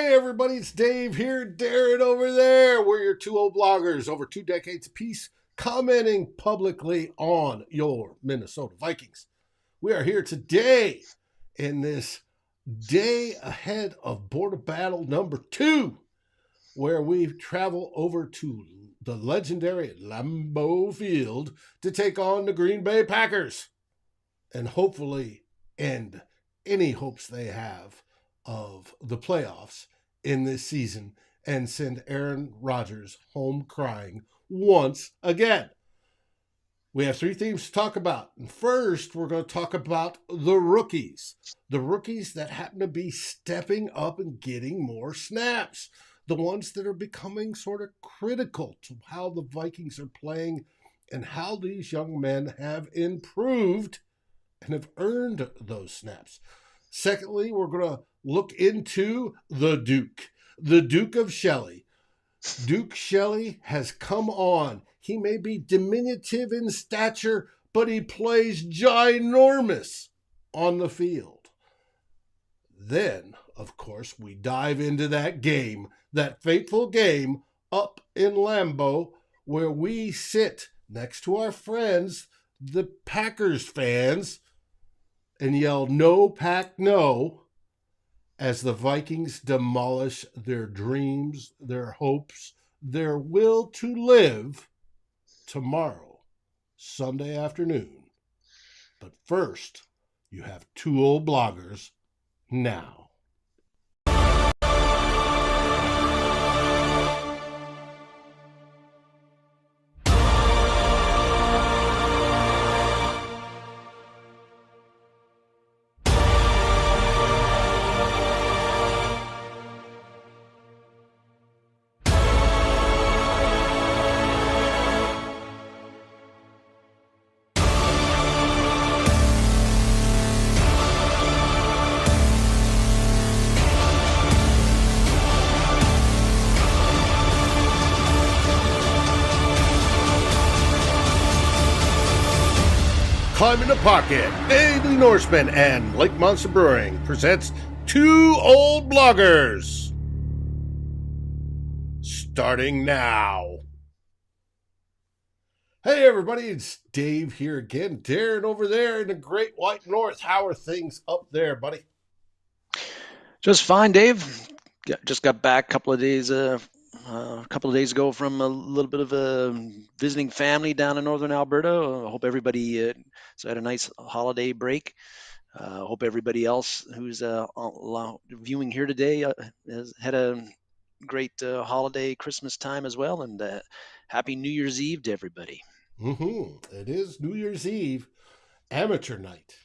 Hey everybody, it's Dave here, Darren over there. We're your two old bloggers over 2 decades apiece, commenting publicly on your Minnesota Vikings. We are here today in this day ahead of border battle number 2, where we travel over to the legendary Lambeau Field to take on the Green Bay Packers and hopefully end any hopes they have of the playoffs in this season and send Aaron Rodgers home crying once again. We have 3 themes to talk about. And first, we're going to talk about the rookies that happen to be stepping up and getting more snaps, the ones that are becoming sort of critical to how the Vikings are playing and how these young men have improved and have earned those snaps. Secondly, we're going to look into the Duke of Shelley. Duke Shelley has come on. He may be diminutive in stature, but he plays ginormous on the field. Then, of course, we dive into that game, that fateful game up in Lambeau, where we sit next to our friends, the Packers fans, and yell, "No, Pack, no," as the Vikings demolish their dreams, their hopes, their will to live tomorrow, Sunday afternoon. But first, you have 2 old bloggers now. Climb in the Pocket, Daily Norseman, and Lake Monster Brewing presents 2 old bloggers. Starting now. Hey everybody, it's Dave here again. Darren over there in the Great White North. How are things up there, buddy? Just fine, Dave. Just got back a couple of days ago from a little bit of a visiting family down in northern Alberta. I hope everybody had a nice holiday break. Hope everybody else who's viewing here today has had a great holiday Christmas time as well, and happy New Year's Eve to everybody. It is New Year's Eve, amateur night,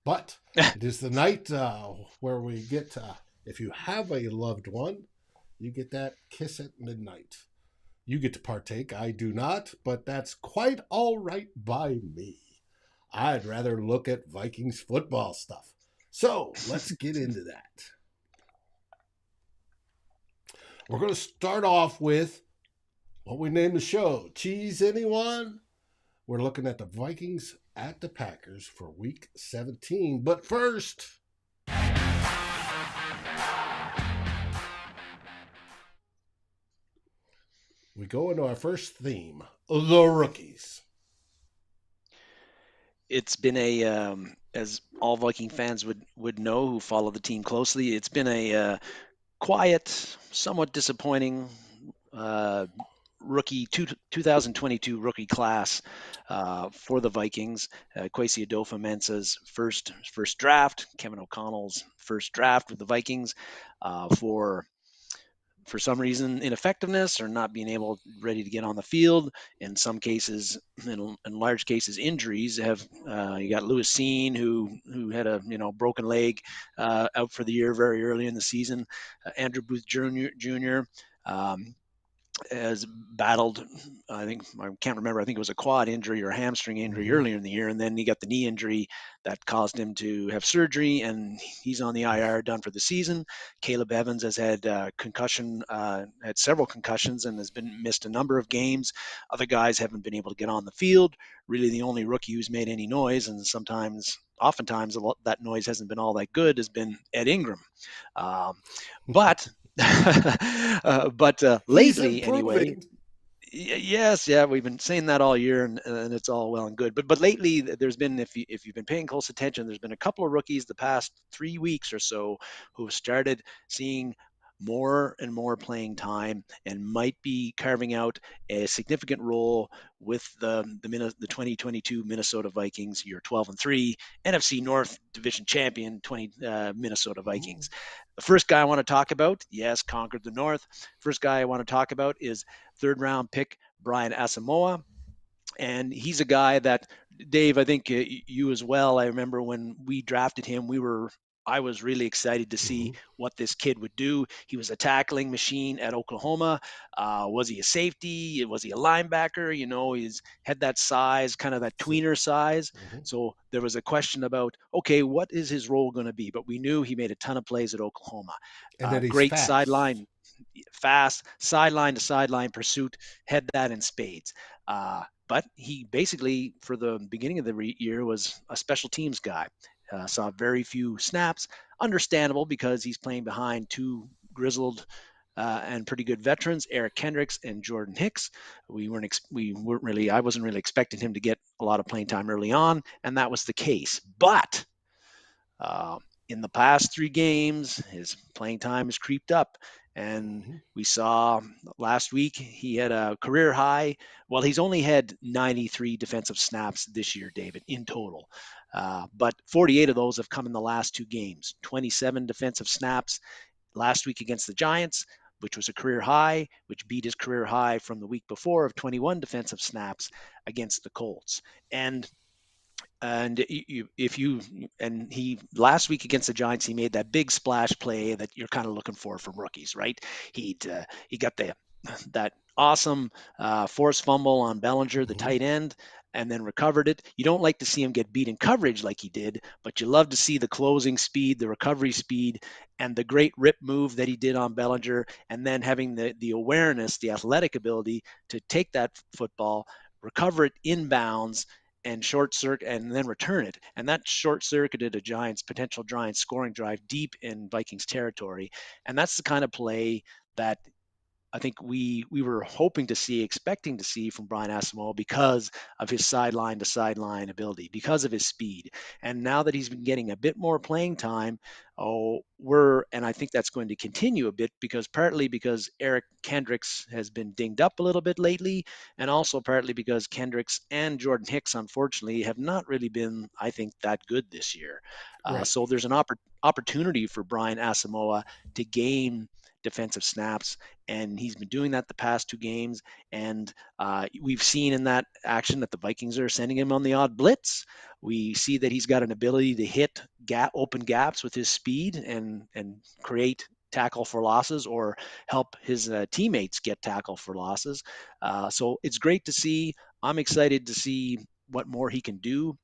but it is the night where we get, if you have a loved one, you get that kiss at midnight. You get to partake. I do not, but that's quite all right by me. I'd rather look at Vikings football stuff. So let's get into that. We're going to start off with what we named the show. Cheese, anyone? We're looking at the Vikings at the Packers for Week 17. But first, we go into our first theme, the rookies. It's been as all Viking fans would know who follow the team closely, it's been a quiet, somewhat disappointing rookie 2022 rookie class for the Vikings. Esezi Otemewo's first draft, Kevin O'Connell's first draft with the Vikings, for some reason, ineffectiveness or not being ready to get on the field. In some cases, in large cases, injuries have. You got Lewis Seen, who had a broken leg, out for the year very early in the season. Andrew Booth Jr. Has battled, I can't remember, I think it was a quad injury or a hamstring injury earlier in the year, and then he got the knee injury that caused him to have surgery, and he's on the IR, done for the season. Caleb Evans has had had several concussions and has been missed a number of games. Other guys haven't been able to get on the field. Really, the only rookie who's made any noise, and oftentimes that noise hasn't been all that good, has been Ed Ingram. But But He's lately, anyway, improving. yes, yeah, we've been saying that all year, and it's all well and good. But lately, there's been, if you've been paying close attention, there's been a couple of rookies the past 3 weeks or so who have started seeing more and more playing time and might be carving out a significant role with the 2022 Minnesota Vikings, your 12-3 NFC North Division champion 20 Minnesota Ooh. Vikings. The first guy I want to talk about, yes, conquered the North. First guy I want to talk about is third round pick Brian Asamoah. And he's a guy that, Dave, I think you as well. I remember when we drafted him, I was really excited to see Mhm. what this kid would do. He was a tackling machine at Oklahoma. Was he a safety? Was he a linebacker? He's had that size, kind of that So, tweener size. mhm. So there was a question about, okay, what is his role going to be? But we knew he made a ton of plays at Oklahoma. And that he's Great fast. sideline, fast sideline to sideline pursuit, had that in spades. But he basically, for the beginning of the year, was a special teams guy. Saw very few snaps. Understandable because he's playing behind two grizzled and pretty good veterans, Eric Kendricks and Jordan Hicks. We weren't really. I wasn't really expecting him to get a lot of playing time early on, and that was the case. But uh, in the past 3 games, his playing time has creeped up. And Mhm. we saw last week he had a career high. Well, he's only had 93 defensive snaps this year, David, in total. But 48 of those have come in the last 2 games. 27 defensive snaps last week against the Giants, which was a career high, which beat his career high from the week before of 21 defensive snaps against the Colts. And if you and he last week against the Giants, he made that big splash play that you're kind of looking for from rookies, right? He got that awesome forced fumble on Bellinger, the Mhm. tight end, and then recovered it. You don't like to see him get beat in coverage like he did, but you love to see the closing speed, the recovery speed, and the great rip move that he did on Bellinger, and then having the awareness, the athletic ability to take that football, recover it inbounds, and short circuit and then return it. And that short circuited a potential Giants scoring drive deep in Vikings territory. And that's the kind of play that I think we were hoping to see, expecting to see from Brian Asamoah because of his sideline to sideline ability, because of his speed. And now that he's been getting a bit more playing time, and I think that's going to continue a bit because partly because Eric Kendricks has been dinged up a little bit lately, and also partly because Kendricks and Jordan Hicks, unfortunately, have not really been, I think, that good this year. Right. So there's an opportunity for Brian Asamoah to gain defensive snaps, and he's been doing that the past 2 games. And we've seen in that action that the Vikings are sending him on the odd blitz. We see that he's got an ability to hit open gaps with his speed and create tackle for losses or help his teammates get tackle for losses. So it's great to see. I'm excited to see what more he can do.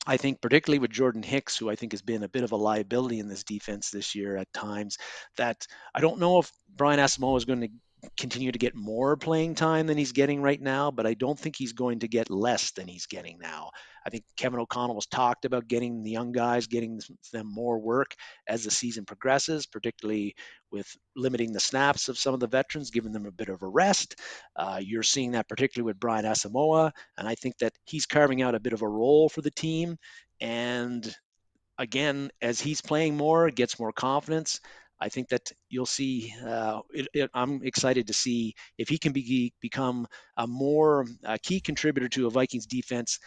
I think particularly with Jordan Hicks, who I think has been a bit of a liability in this defense this year at times, that I don't know if Brian Asamoah is going to continue to get more playing time than he's getting right now, but I don't think he's going to get less than he's getting now. I think Kevin O'Connell has talked about getting the young guys, getting them more work as the season progresses, particularly with limiting the snaps of some of the veterans, giving them a bit of a rest. You're seeing that particularly with Brian Asamoah, and I think that he's carving out a bit of a role for the team. And again, as he's playing more, gets more confidence. I think that you'll see. I'm excited to see if he can become a more key contributor to a Vikings defense,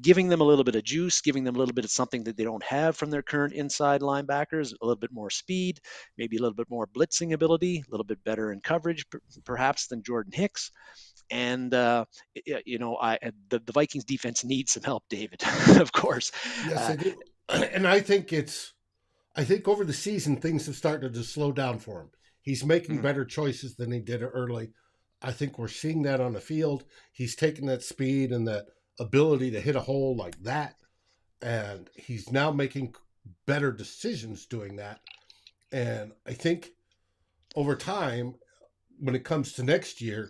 giving them a little bit of juice, giving them a little bit of something that they don't have from their current inside linebackers, a little bit more speed, maybe a little bit more blitzing ability, a little bit better in coverage, perhaps than Jordan Hicks. And the Vikings defense needs some help, David. Of course. Yes, Uh, they do. And I think over the season things have started to slow down for him. He's making mm, better choices than he did early. I think we're seeing that on the field. He's taking that speed and that ability to hit a hole like that, and he's now making better decisions doing that. And I think over time, when it comes to next year,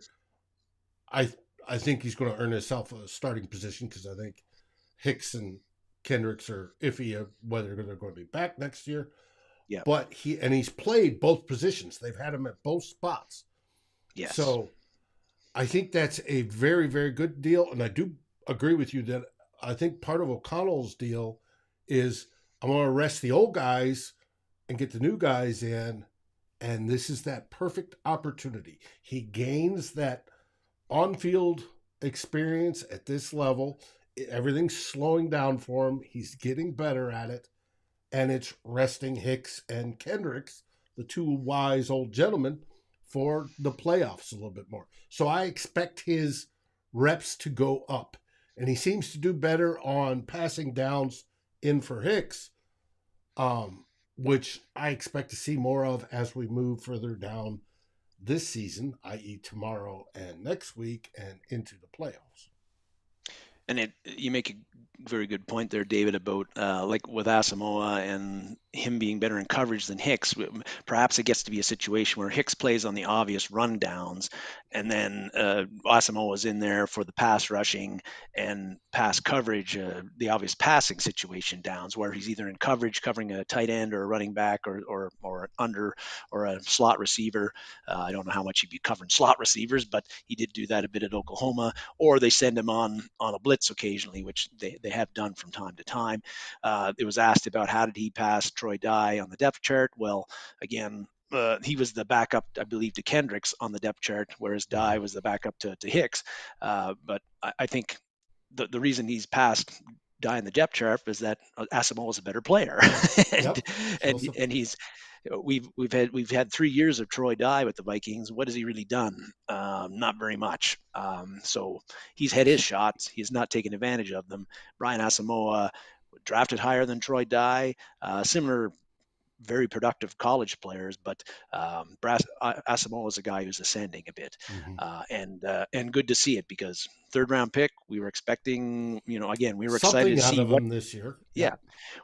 I I think he's going to earn himself a starting position because I think Hicks and Kendricks are iffy of whether they're going to be back next year. Yeah. but he's played both positions. They've had him at both spots. Yes. So I think that's a very, very good deal. And I do agree with you that I think part of O'Connell's deal is I want to rest the old guys and get the new guys in. And this is that perfect opportunity. He gains that on field experience at this level. Everything's slowing down for him. He's getting better at it. And it's resting Hicks and Kendricks, the two wise old gentlemen, for the playoffs a little bit more. So I expect his reps to go up. And he seems to do better on passing downs in for Hicks, which I expect to see more of as we move further down this season, i.e., tomorrow and next week, and into the playoffs. And you make a very good point there, David, about like with Asamoah and him being better in coverage than Hicks. Perhaps it gets to be a situation where Hicks plays on the obvious rundowns, and then Asamoah is in there for the pass rushing and pass coverage, the obvious passing situation downs, where he's either in coverage covering a tight end or a running back or under or a slot receiver. I don't know how much he'd be covering slot receivers, but he did do that a bit at Oklahoma. Or they send him on a blitz occasionally, which they have done from time to time. It was asked about how did he pass Troy Dye on the depth chart. Well, again, he was the backup, I believe, to Kendricks on the depth chart, whereas Dye was the backup to Hicks. But I think the reason he's passed Dye in the depth chart is that Asamoah is a better player, and Yep. and he's we've had 3 years of Troy Dye with the Vikings. What has he really done? Not very much. So he's had his shots. He has not taken advantage of them. Brian Asamoah drafted higher than Troy Dye. Similar, very productive college players, but Asamoah is a guy who's ascending a bit, Mm-hmm. And good to see it because third round pick. We were expecting, again, we were excited Something to out see of what. him this year. Yeah, Yep.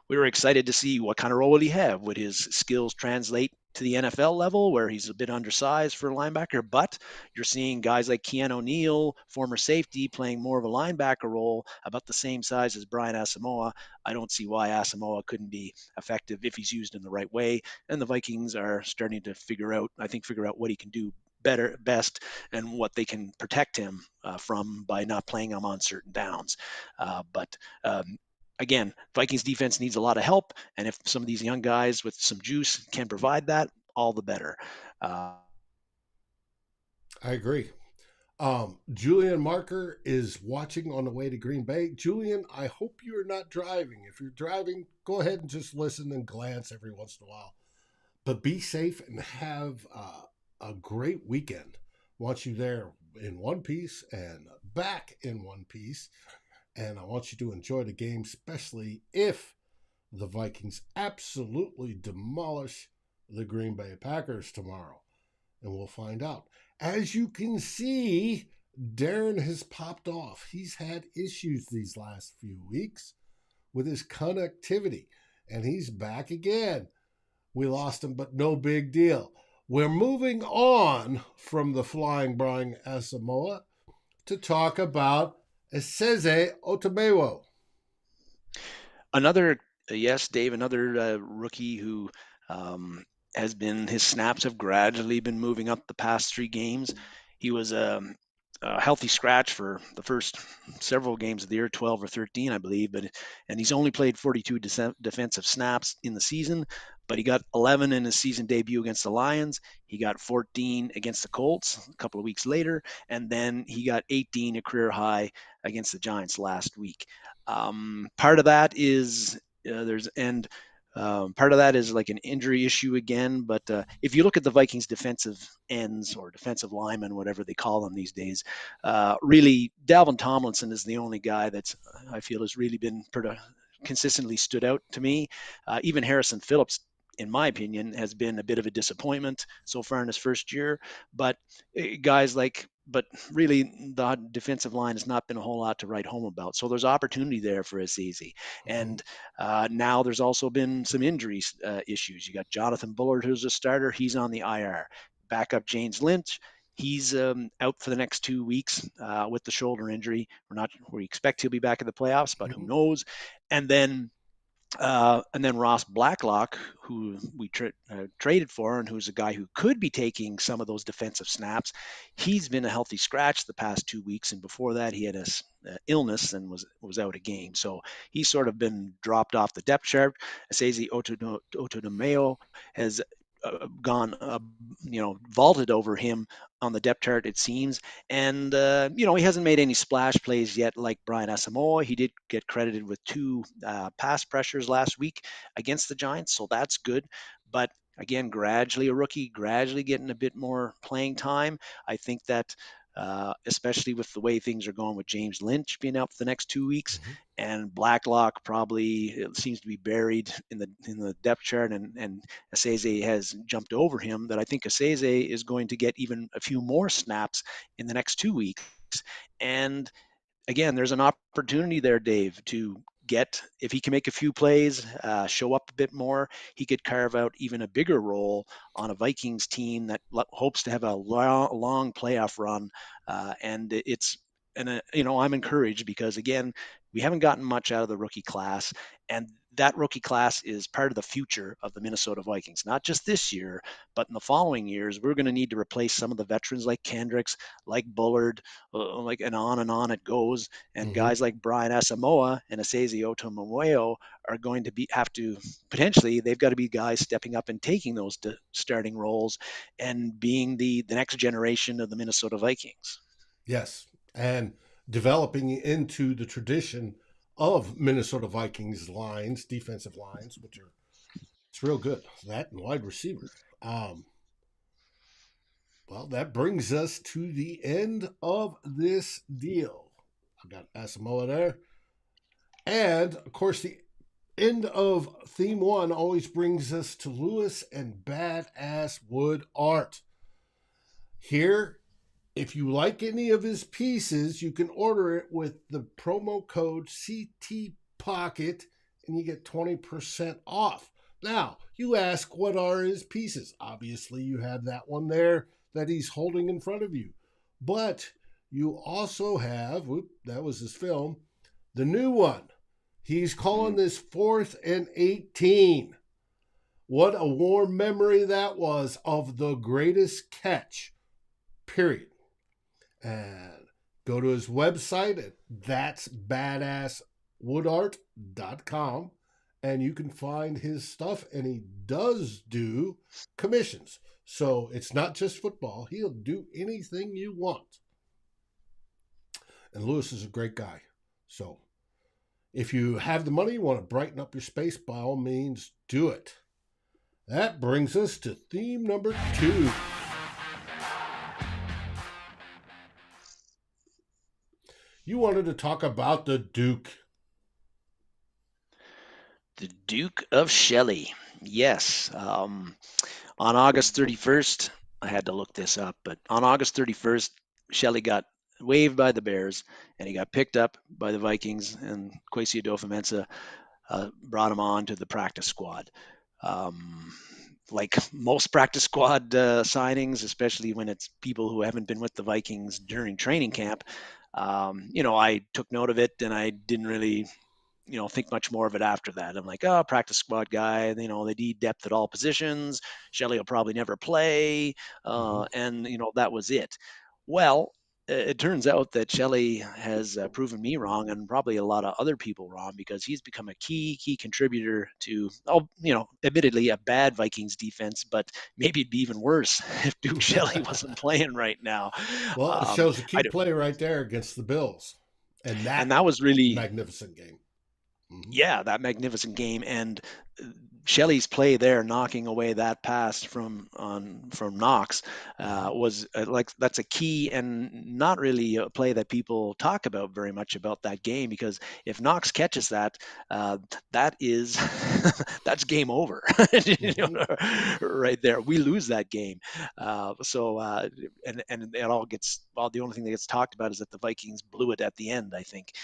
we were excited to see what kind of role would he have. Would his skills translate to the NFL level where he's a bit undersized for a linebacker? But you're seeing guys like Keanu O'Neal, former safety, playing more of a linebacker role, about the same size as Brian Asamoah. I don't see why Asamoah couldn't be effective if he's used in the right way. And the Vikings are starting to figure out what he can do best, and what they can protect him from by not playing him on certain downs. But again, Vikings defense needs a lot of help, and if some of these young guys with some juice can provide that, all the better. Uh, I agree. Julian Marker is watching on the way to Green Bay. Julian, I hope you're not driving. If you're driving, go ahead and just listen and glance every once in a while. But be safe and have a great weekend. Want you there in one piece and back in one piece. And I want you to enjoy the game, especially if the Vikings absolutely demolish the Green Bay Packers tomorrow. And we'll find out. As you can see, Darren has popped off. He's had issues these last few weeks with his connectivity, and he's back again. We lost him, but no big deal. We're moving on from the flying Brian Asamoah to talk about Esezi Otemewo. Another, yes, Dave, another rookie who his snaps have gradually been moving up the past 3 games. He was a healthy scratch for the first several games of the year, 12 or 13, I believe, and he's only played 42 defensive snaps in the season, but he got 11 in his season debut against the Lions. He got 14 against the Colts a couple of weeks later, and then he got 18, a career high, against the Giants last week. Part of that is part of that is like an injury issue again. But if you look at the Vikings defensive ends or defensive linemen, whatever they call them these days, really Dalvin Tomlinson is the only guy that's I feel has really been consistently stood out to me. Even Harrison Phillips, in my opinion, has been a bit of a disappointment so far in his first year. But but really the defensive line has not been a whole lot to write home about. So there's opportunity there for Esezi. Mm-hmm. And now there's also been some injuries issues. You got Jonathan Bullard, who's a starter. He's on the IR. Backup James Lynch. He's out for the next 2 weeks with the shoulder injury. We expect he'll be back in the playoffs, but who Mm-hmm. knows? And then And then Ross Blacklock, who we traded for, and who's a guy who could be taking some of those defensive snaps, he's been a healthy scratch the past 2 weeks, and before that he had a illness and was out a game. So he's sort of been dropped off the depth chart. Esezi Otemewo has gone, vaulted over him on the depth chart, it seems. And, he hasn't made any splash plays yet like Brian Asamoah. He did get credited with two pass pressures last week against the Giants, so that's good. But again, gradually a rookie, gradually getting a bit more playing time. I think that. Especially with the way things are going with James Lynch being out for the next 2 weeks, Mm-hmm. and Blacklock probably it seems to be buried in the depth chart, and Esezi has jumped over him, that I think Esezi is going to get even a few more snaps in the next 2 weeks. And again, there's an opportunity there, Dave, to get, if he can make a few plays, show up a bit more, he could carve out even a bigger role on a Vikings team that hopes to have a long playoff run. And it's, and I'm encouraged because again, we haven't gotten much out of the rookie class, and that rookie class is part of the future of the Minnesota Vikings, not just this year, but in the following years. We're going to need to replace some of the veterans like Kendricks, like Bullard, like, and on it goes. And Mm-hmm. guys like Brian Asamoah and Esezi Otemewo are going to have to potentially, they've got to be guys stepping up and taking those starting roles and being the next generation of the Minnesota Vikings. Yes, and developing into the tradition of Minnesota Vikings lines, defensive lines, which are it's real good. That and wide receiver. Um, well, that brings us to the end of this deal. I got Asamoah there, and of course the end of theme one always brings us to Lewis and Badass Wood Art. Here, if you like any of his pieces, you can order it with the promo code CT Pocket and you get 20% off. Now, you ask, what are his pieces? Obviously, you have that one there that he's holding in front of you. But you also have, that was his film, the new one. He's calling this 4th and 18. What a warm memory that was of the greatest catch, period. And go to his website at that'sbadasswoodart.com and you can find his stuff. And he does do commissions, so it's not just football. He'll do anything you want. And Lewis is a great guy. So if you have the money, you want to brighten up your space, by all means do it. That brings us to theme number 2. You wanted to talk about the Duke. The Duke of Shelley. Yes. On August 31st, I had to look this up, but on August 31st, Shelley got waived by the Bears and he got picked up by the Vikings, and Kwesi Adofo-Mensah brought him on to the practice squad. Like most practice squad signings, especially when it's people who haven't been with the Vikings during training camp, I took note of it and I didn't really think much more of it after that. I'm like, oh, practice squad guy. They need depth at all positions. Shelley will probably never play, Mm-hmm. and that was it. Well, it turns out that Shelley has proven me wrong, and probably a lot of other people wrong, because he's become a key contributor to, admittedly a bad Vikings defense, but maybe it'd be even worse if Duke Shelley wasn't playing right now. Well, it Um, shows a key I, play right there against the Bills. And and that that was really, magnificent game. Mm-hmm. yeah, that magnificent game. And Shelley's play there, knocking away that pass from Knox, Mm-hmm. was like, that's a key, and not really a play that people talk about very much about that game, because if Knox catches that, that is that's game over. Mm-hmm. Right there, we lose that game. And it all gets, well, the only thing that gets talked about is that the Vikings blew it at the end, I think.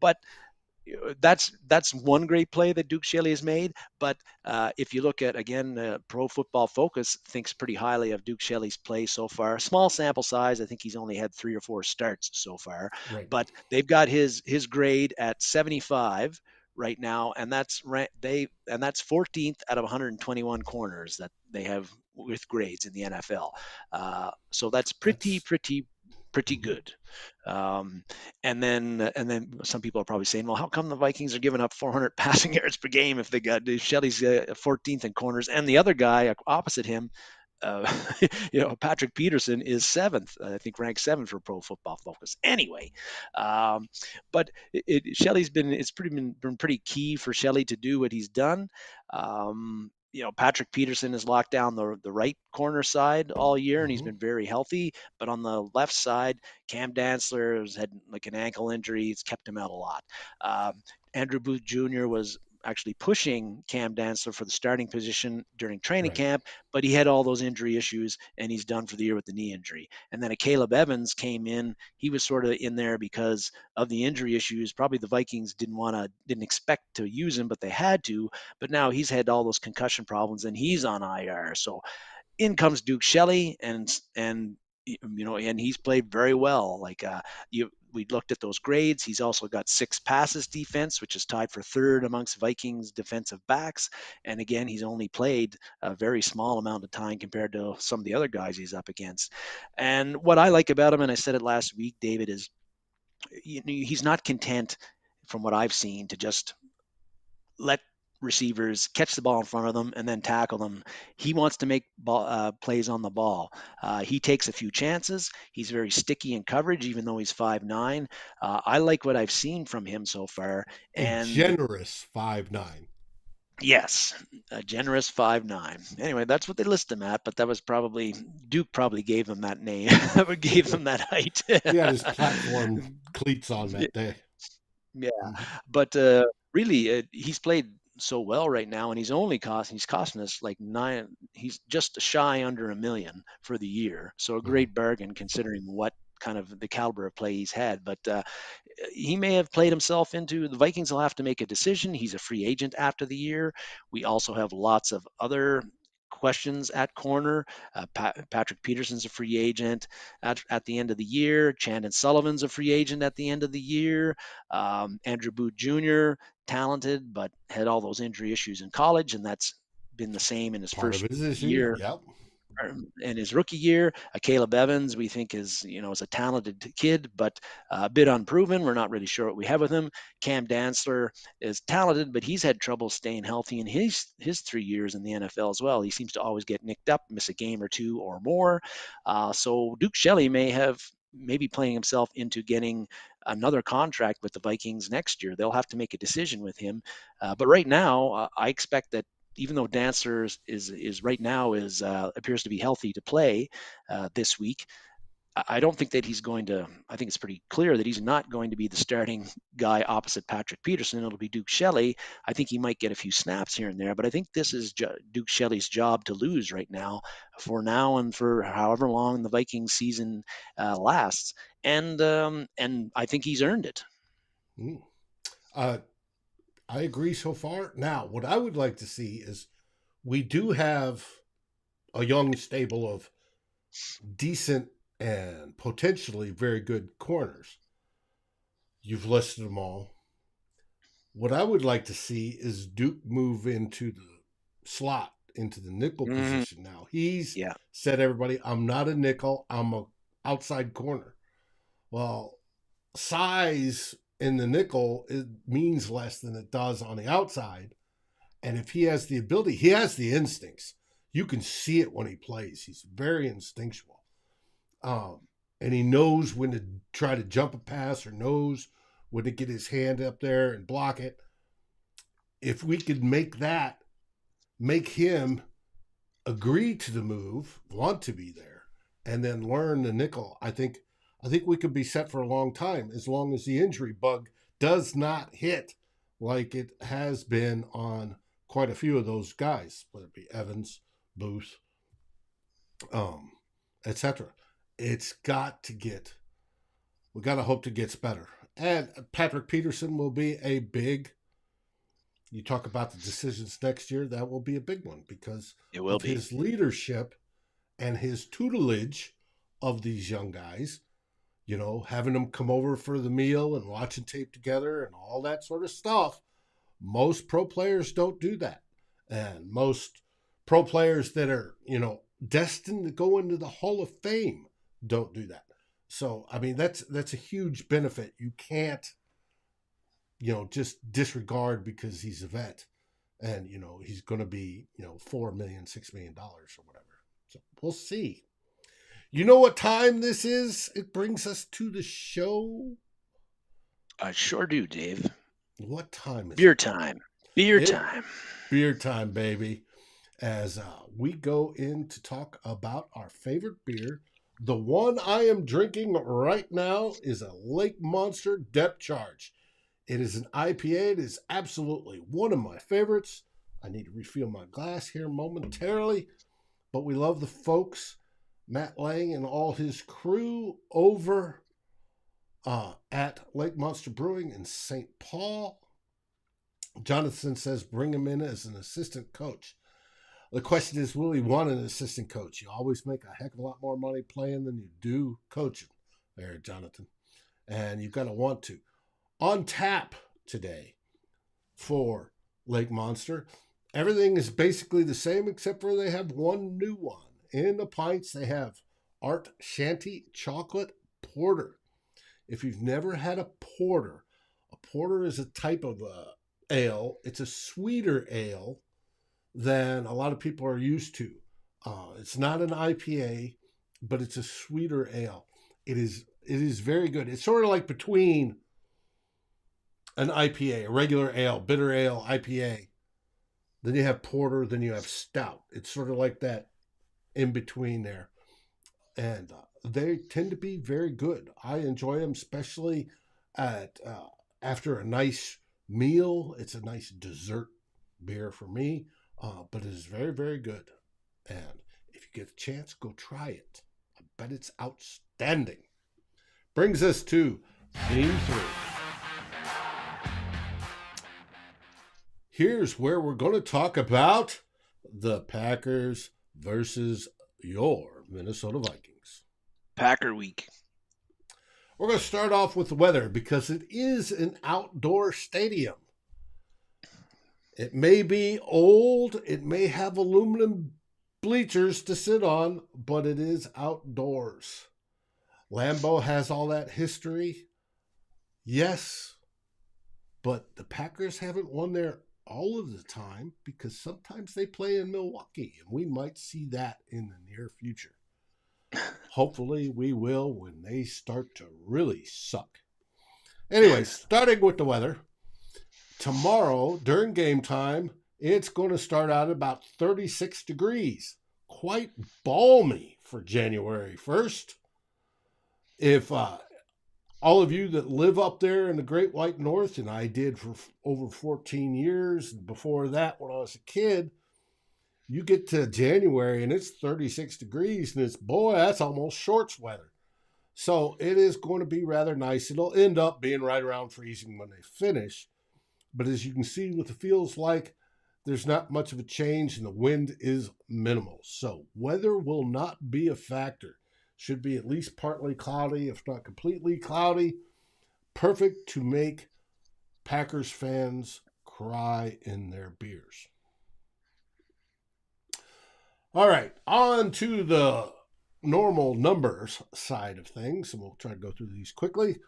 But that's one great play that Duke Shelley has made. But if you look at, again, Pro Football Focus thinks pretty highly of Duke Shelley's play so far. Small sample size. I think he's only had 3 or 4 starts so far, Right. but they've got his grade at 75, right now, and that's 14th out of 121 corners that they have with grades in the NFL. So that's That's pretty mhm, good. Um, and then some people are probably saying, well, how come the Vikings are giving up 400 passing yards per game if they got Shelley's 14th in corners, and the other guy opposite him, uh, Patrick Peterson is seventh, I think, ranked seventh for Pro Football Focus. Anyway, um, but Shelley's been pretty key for Shelley to do what he's done. Patrick Peterson has locked down the right corner side all year, and he's mhm, been very healthy. But on the left side, Cam Dantzler has had like an ankle injury; it's kept him out a lot. Andrew Booth Jr. was actually pushing Cam Dantzler for the starting position during training right. camp, but he had all those injury issues and he's done for the year with the knee injury. And then a Caleb Evans came in. He was sort of in there because of the injury issues. Probably the Vikings didn't expect to use him, but they had to. But now he's had all those concussion problems and he's on IR. So in comes Duke Shelley, and he's played very well. We looked at those grades. He's also got 6 passes defense, which is tied for third amongst Vikings defensive backs. And again, he's only played a very small amount of time compared to some of the other guys he's up against. And what I like about him, and I said it last week, David, is he's not content, from what I've seen, to just let receivers catch the ball in front of them and then tackle them. He wants to make plays on the ball. He takes a few chances. He's very sticky in coverage, even though he's 5'9". I like what I've seen from him so far. A And generous 5'9". yes, a generous 5'9". Anyway, that's what they list him at, but that was probably Duke probably gave him that name, gave him that height. He had his platform cleats on that day. Yeah, Mhm, but really, he's played so well right now, and he's costing us like nine. He's just shy under $1 million for the year, so a mhm. great bargain considering what kind of the caliber of play he's had. But he may have played himself into the Vikings. Will have to make a decision. He's a free agent after the year. We also have lots of other questions at corner. Patrick Peterson's a free agent at the end of the year. Chandon Sullivan's a free agent at the end of the year. Andrew Booth Jr., talented, but had all those injury issues in college, and that's been the same in his Part of first his issue. year Yep. in his rookie year. Caleb Evans, we think is a talented kid, but a bit unproven. We're not really sure what we have with him. Cam Dantzler is talented, but he's had trouble staying healthy in his 3 years in the NFL as well. He seems to always get nicked up, miss a game or two or more. So Duke Shelley maybe playing himself into getting another contract with the Vikings next year. They'll have to make a decision with him. But right now, I expect that even though Dancer is right now is appears to be healthy to play this week, I don't think that he's going to. I think it's pretty clear that he's not going to be the starting guy opposite Patrick Peterson. It'll be Duke Shelley. I think he might get a few snaps here and there, but I think this is Duke Shelley's job to lose right now and for however long the Vikings season lasts. And I think he's earned it. Mm. Uh, I agree so far. Now, what I would like to see is we do have a young stable of decent and potentially very good corners. You've listed them all. What I would like to see is Duke move into the slot, into the nickel Mhm. position now. He's Yeah. said, everybody, I'm not a nickel, I'm a outside corner. Well, size in the nickel, it means less than it does on the outside. And if he has the ability, he has the instincts. You can see it when he plays. He's very instinctual. And he knows when to try to jump a pass or knows when to get his hand up there and block it. If we could make him agree to the move, want to be there, and then learn the nickel, I think we could be set for a long time as long as the injury bug does not hit like it has been on quite a few of those guys, whether it be Evans, Booth, etc. It's got to get. We got to hope it gets better. And Patrick Peterson will be a big. You talk about the decisions next year. That will be a big one because It will of be. his leadership and his tutelage of these young guys. Having them come over for the meal and watching tape together and all that sort of stuff Most pro players don't do that. And most pro players that are, destined to go into the Hall of Fame don't do that. So, I mean, that's a huge benefit. You can't, just disregard because he's a vet and, he's going to be, $4 million, $6 million or whatever. So we'll see. You know what time this is? It brings us to the show. I sure do, Dave. What time is Beer it? time. Beer time. Beer time, baby. As we go in to talk about our favorite beer. The one I am drinking right now is a Lake Monster Depth Charge. It is an IPA. It is absolutely one of my favorites. I need to refill my glass here momentarily. But we love the folks, Matt Lang and all his crew over at Lake Monster Brewing in St. Paul. Jonathan says bring him in as an assistant coach. The question is, will he want an assistant coach? You always make a heck of a lot more money playing than you do coaching there, Jonathan. And you've got to want to. On tap today for Lake Monster, everything is basically the same except for they have one new one. In the pints, they have Art Shanty Chocolate Porter. If you've never had a porter is a type of ale. It's a sweeter ale than a lot of people are used to. It's not an IPA, but it's a sweeter ale. It is very good. It's sort of like between an IPA, a regular ale, bitter ale, IPA. Then you have porter, then you have stout. It's sort of like that in between there. And they tend to be very good. I enjoy them, especially at after a nice meal. It's a nice dessert beer for me. But it is very, very good. And if you get a chance, go try it. I bet it's outstanding. Brings us to Theme 3. Here's where we're going to talk about the Packers versus your Minnesota Vikings. Packer week. We're going to start off with the weather because it is an outdoor stadium. It may be old, it may have aluminum bleachers to sit on, but it is outdoors. Lambeau has all that history, yes, but the Packers haven't won there all of the time because sometimes they play in Milwaukee, and we might see that in the near future. Hopefully we will when they start to really suck. Anyway, starting with the weather. Tomorrow, during game time, it's going to start out at about 36 degrees. Quite balmy for January 1st. If all of you that live up there in the Great White North, and I did for over 14 years, and before that when I was a kid, you get to January and it's 36 degrees, and it's, boy, that's almost shorts weather. So it is going to be rather nice. It'll end up being right around freezing when they finish. But as you can see what it feels like, there's not much of a change and the wind is minimal. So weather will not be a factor. Should be at least partly cloudy, if not completely cloudy. Perfect to make Packers fans cry in their beers. All right, on to the normal numbers side of things, and we'll try to go through these quickly.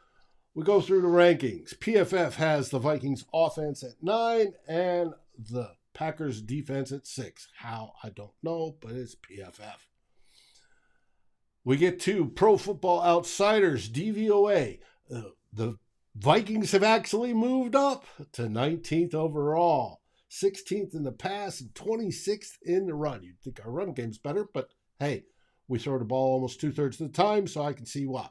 We go through the rankings. PFF has the Vikings offense at 9 and the Packers defense at 6. How? I don't know, but it's PFF. We get to Pro Football Outsiders, DVOA. The Vikings have actually moved up to 19th overall, 16th in the pass, and 26th in the run. You'd think our run game's better, but hey, we throw the ball almost 2/3 of the time, so I can see why.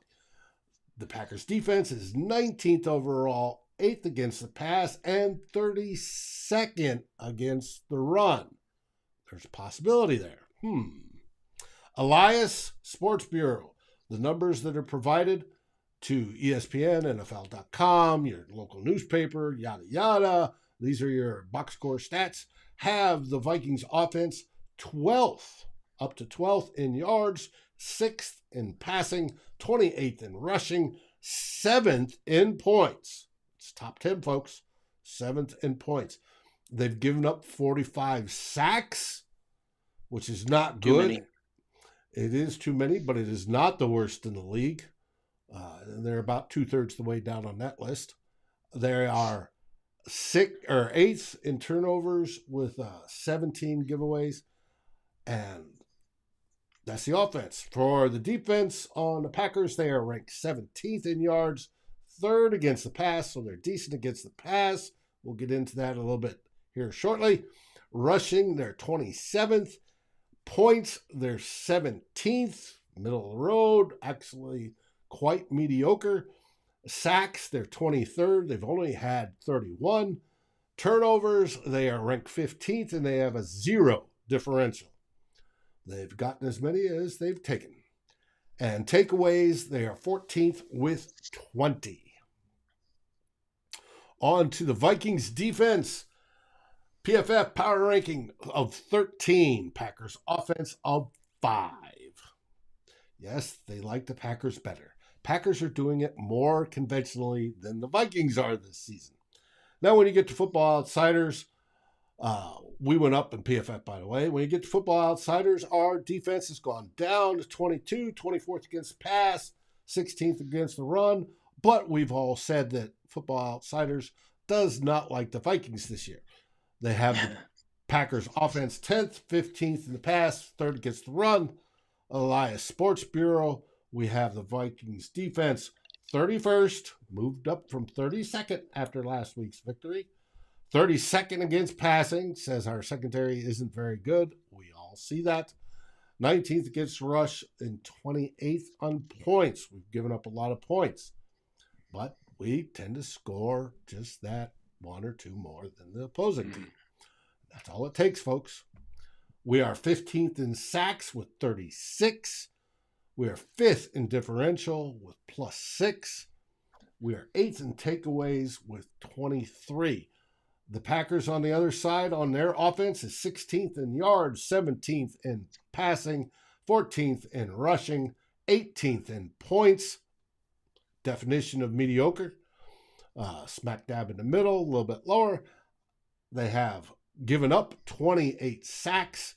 The Packers defense is 19th overall, 8th against the pass, and 32nd against the run. There's a possibility there. Elias Sports Bureau. The numbers that are provided to ESPN, NFL.com, your local newspaper, yada, yada. These are your box score stats. Have the Vikings offense 12th, up to 12th in yards, 6th in passing, 28th in rushing, 7th in points. It's top 10, folks. 7th in points. They've given up 45 sacks, which is not Too good. many. It is too many, but it is not the worst in the league. And they're about 2/3 the way down on that list. They are 8th in turnovers with 17 giveaways. And that's the offense. For the defense on the Packers, they are ranked 17th in yards, 3rd against the pass, so they're decent against the pass. We'll get into that a little bit here shortly. Rushing, they're 27th. Points, they're 17th, middle of the road, actually quite mediocre. Sacks, they're 23rd. They've only had 31. Turnovers, they are ranked 15th, and they have a 0 differential. They've gotten as many as they've taken. And takeaways, they are 14th with 20. On to the Vikings defense. PFF power ranking of 13. Packers offense of 5. Yes, they like the Packers better. Packers are doing it more conventionally than the Vikings are this season. Now, when you get to Football Outsiders, we went up in PFF, by the way. When you get to Football Outsiders, our defense has gone down to 22, 24th against the pass, 16th against the run. But we've all said that Football Outsiders does not like the Vikings this year. They have the Packers offense 10th, 15th in the pass, 3rd against the run. Elias Sports Bureau, we have the Vikings defense 31st, moved up from 32nd after last week's victory. 32nd against passing, says our secondary isn't very good. We all see that. 19th against rush and 28th on points. We've given up a lot of points, but we tend to score just that 1 or 2 more than the opposing team. That's all it takes, folks. We are 15th in sacks with 36. We are 5th in differential with +6. We are 8th in takeaways with 23. The Packers on the other side on their offense is 16th in yards, 17th in passing, 14th in rushing, 18th in points. Definition of mediocre. Smack dab in the middle, a little bit lower. They have given up 28 sacks.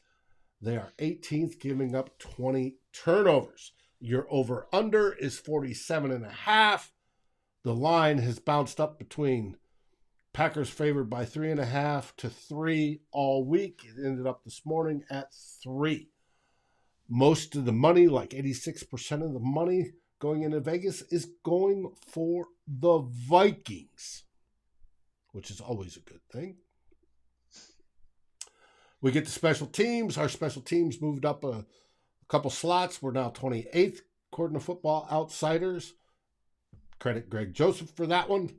They are 18th, giving up 20 turnovers. Your over-under is 47.5. The line has bounced up between Packers favored by 3.5 to 3 all week. It ended up this morning at 3. Most of the money, like 86% of the money going into Vegas, is going for the Vikings, which is always a good thing. We get to special teams. Our special teams moved up a couple slots. We're now 28th, according to Football Outsiders. Credit Greg Joseph for that one.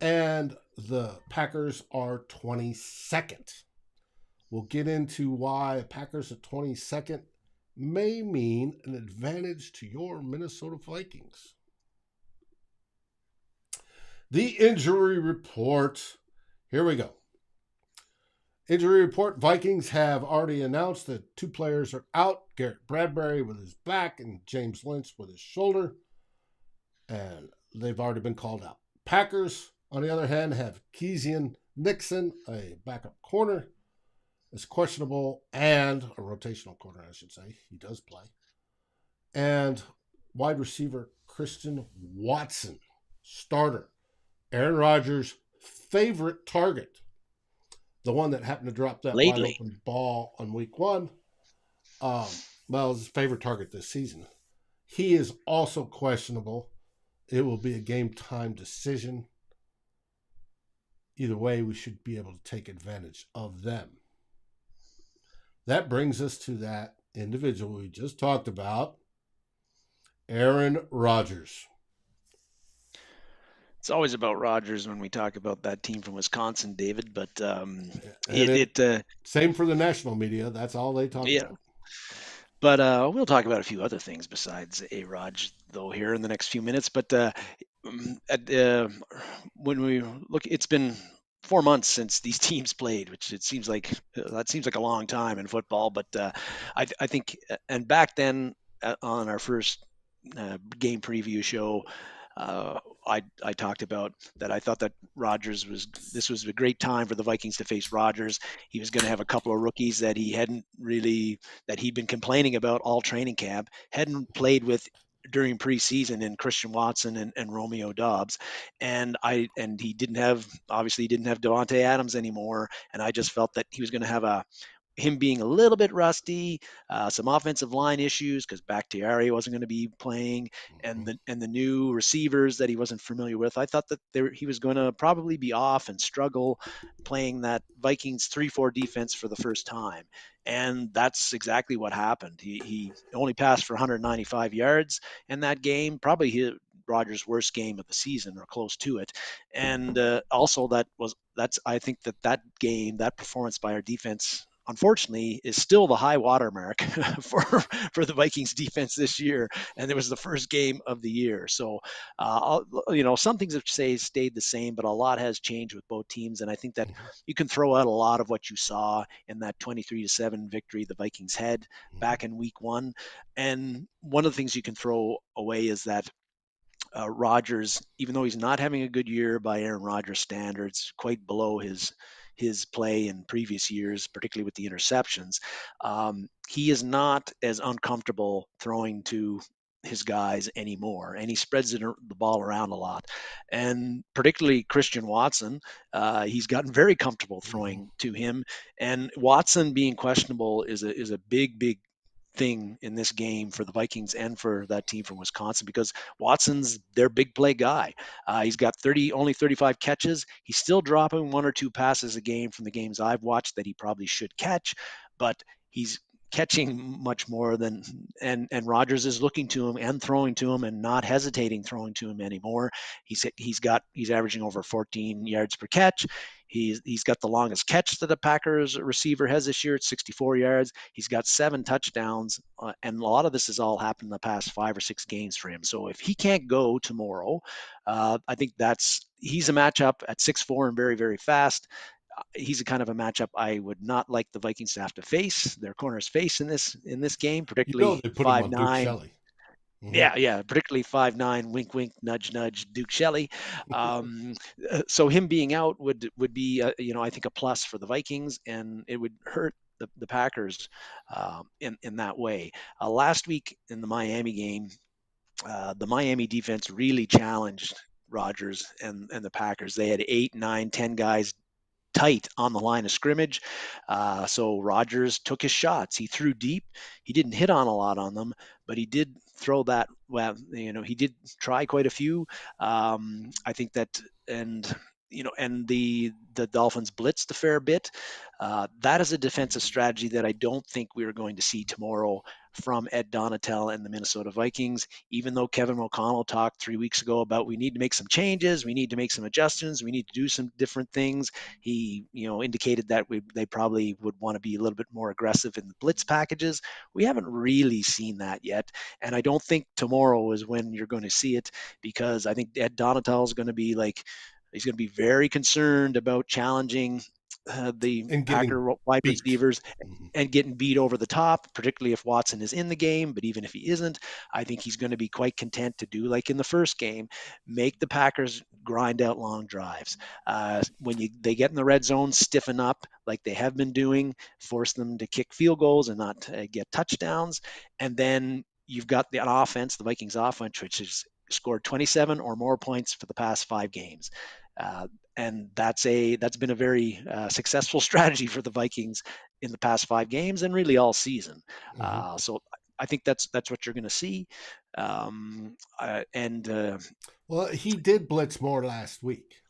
And the Packers are 22nd. We'll get into why Packers at 22nd may mean an advantage to your Minnesota Vikings. The injury report. Here we go. Injury report. Vikings have already announced that 2 players are out. Garrett Bradbury with his back and James Lynch with his shoulder. And they've already been called out. Packers, on the other hand, have Kezian Nixon, a backup corner, is questionable, and a rotational corner, I should say. He does play. And wide receiver Christian Watson, starter. Aaron Rodgers' favorite target. The one that happened to drop that wide open ball on week 1. Well, it was his favorite target this season. He is also questionable. It will be a game time decision. Either way, we should be able to take advantage of them. That brings us to that individual we just talked about, Aaron Rodgers. It's always about Rodgers when we talk about that team from Wisconsin, David. But same for the national media. That's all they talk about. But we'll talk about a few other things besides A-Rod, though, here in the next few minutes. But when we look, it's been 4 months since these teams played, which it seems like a long time in football. But I think, and back then on our first game preview show, I talked about that. I thought that this was a great time for the Vikings to face Rodgers. He was going to have a couple of rookies that he'd been complaining about all training camp, hadn't played with during preseason, in Christian Watson and Romeo Dobbs. And he didn't have Devontae Adams anymore. And I just felt that he was going to have him being a little bit rusty, some offensive line issues because Bakhtiari wasn't going to be playing, Mhm. and the new receivers that he wasn't familiar with. I thought that he was going to probably be off and struggle playing that Vikings 3-4 defense for the first time, and that's exactly what happened. He only passed for 195 yards in that game, probably Rodgers' worst game of the season or close to it. And also that's I think that game, that performance by our defense, unfortunately, is still the high water mark for the Vikings defense this year, and it was the first game of the year. So, some things have stayed the same, but a lot has changed with both teams, and I think that Mhm. you can throw out a lot of what you saw in that 23-7 victory the Vikings had Mhm. back in Week 1. And one of the things you can throw away is that Rodgers, even though he's not having a good year by Aaron Rodgers standards, quite below his play in previous years, particularly with the interceptions, he is not as uncomfortable throwing to his guys anymore, and he spreads the ball around a lot. And particularly Christian Watson, he's gotten very comfortable Mhm. throwing to him. And Watson being questionable is a big thing in this game for the Vikings and for that team from Wisconsin, because Watson's their big play guy. He's got only 35 catches. He's still dropping one or two passes a game from the games I've watched that he probably should catch, but he's catching much more than and Rodgers is looking to him and throwing to him and not hesitating throwing to him anymore. He's averaging over 14 yards per catch. He's got the longest catch that a Packers receiver has this year at 64 yards. He's got 7 touchdowns, and a lot of this has all happened in the past 5 or 6 games for him. So if he can't go tomorrow, I think he's a matchup at 6'4" and very very fast. He's a kind of a matchup I would not like the Vikings to have to face. Their corners face in this game, You know particularly they put him five on Duke nine. Shelley. Hmm. Yeah, particularly 5'9", wink, wink, nudge, nudge, Duke Shelley. Um, so him being out would be, I think a plus for the Vikings, and it would hurt the Packers in that way. Last week in the Miami game, the Miami defense really challenged Rodgers and the Packers. They had 8, 9, 10 guys tight on the line of scrimmage. So Rodgers took his shots. He threw deep. He didn't hit on a lot on them, but he did throw that. Well, he did try quite a few. I think that, and and the Dolphins blitzed a fair bit. That is a defensive strategy that I don't think we are going to see tomorrow from Ed Donatel and the Minnesota Vikings. Even though Kevin O'Connell talked 3 weeks ago about we need to make some changes, we need to make some adjustments, we need to do some different things. He, indicated that they probably would want to be a little bit more aggressive in the blitz packages. We haven't really seen that yet, and I don't think tomorrow is when you're going to see it, because I think Ed Donatel is going to be he's going to be very concerned about challenging the And getting Packer wide beat. receivers Mhm. and getting beat over the top, particularly if Watson is in the game. But even if he isn't, I think he's going to be quite content to do like in the first game, make the Packers grind out long drives. When they get in the red zone, stiffen up like they have been doing, force them to kick field goals and not get touchdowns, and then you've got an offense, the Vikings offense, which has scored 27 or more points for the past 5 games. Uh, and that's been a very successful strategy for the Vikings in the past 5 games and really all season. Mhm. So I think that's what you're going to see. And Well, he did blitz more last week.